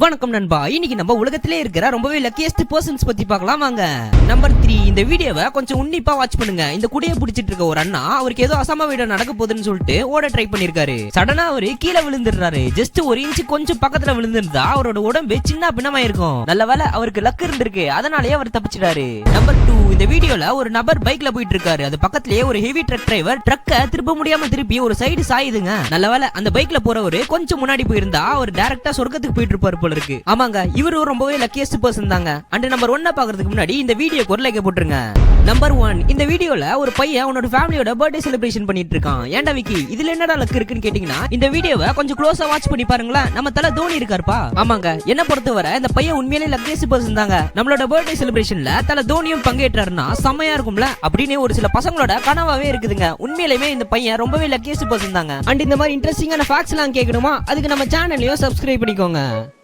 வணக்கம் நண்பா. இன்னைக்கு நம்ம உலகத்திலே இருக்கிற ரொம்பவே லக்கியஸ்ட் பர்சன்ஸ் பத்தி பார்க்கலாம் வாங்க. நம்பர் 3. இந்த வீடியோவை கொஞ்சம் உன்னிப்பா வாட்ச் பண்ணுங்க. இந்த குடியை பிடிச்சிட்டு இருக்க ஒரு அண்ணா அவருக்கு ஏதோ அசம்பாவிதம் நடக்க போகுதுன்னு சொல்லிட்டு ஓட ட்ரை பண்ணிருக்காரு. சடனா அவரு கீழே விழுந்துடுறாரு. ஜஸ்ட் ஒரு இன்ச்சு கொஞ்சம் பக்கத்துல விழுந்திருந்தா அவரோட உடம்பு சின்ன பின்னமாயிருக்கும். நல்ல வேலை அவருக்கு லக் இருந்திருக்கு, அதனாலேயே அவர் தப்பிச்சிட்டாரு. நம்பர் 2. இந்த வீடியோல ஒரு நபர் பைக்ல போயிட்டு இருக்காரு. அது பக்கத்திலேயே ஒரு ஹெவி ட்ரக் டிரைவர் ட்ரக்க திருப்ப முடியாம திருப்பி ஒரு சைடு சாயுதுங்க. நல்ல வேலை அந்த பைக்ல போறவரு கொஞ்சம் முன்னாடி போயிருந்தா அவர் டைரக்டா சொர்க்கத்துக்கு போயிட்டு இருப்பாரு போல இருக்கு. ஆமாங்க, இவரு ரொம்பவே லக்கியஸ்ட் பர்சன் தாங்க. அண்ட் நம்பர் 1 பாக்குறதுக்கு முன்னாடி இந்த வீடியோக்கு ஒரு லைக் போட்டுருங்க. நம்பர் 1. இந்த வீடியோல ஒரு பையன் அவனோட ஃபேமிலியோட பர்த்டே செலிப்ரேஷன் பண்ணிட்டு இருக்கான். ஏன்டா விக்கி, இதுல என்னடா லக் இருக்குன்னு கேட்டீங்கன்னா இந்த வீடியோவை கொஞ்சம் க்ளோஸா வாட்ச் பண்ணி பாருங்களேன். நம்ம தல தோனி இருக்காருப்பா. ஆமாங்க, என்ன பொறுத்தவரை இந்த பையன் உண்மையிலே லக்கியஸ்ட் பர்சன் தாங்க. நம்மளோட பர்த்டே செலிப்ரேஷன்ல தல தோனியும் பங்கேற்றாருன்னா செமையா இருக்கும்ல அப்படின்னு ஒரு சில பசங்களோட கனவாவே இருக்குதுங்க. உண்மையிலேயே இந்த பையன் ரொம்பவே லக்கியஸ்ட் பர்சன் தாங்க. அண்ட் இந்த மாதிரி இன்ட்ரெஸ்டிங்கான ஃபேக்ட்ஸ் எல்லாம் கேட்கணுமா, அதுக்கு நம்ம சேனலையும் சப்ஸ்கிரைப் பண்ணிக்கோங்க.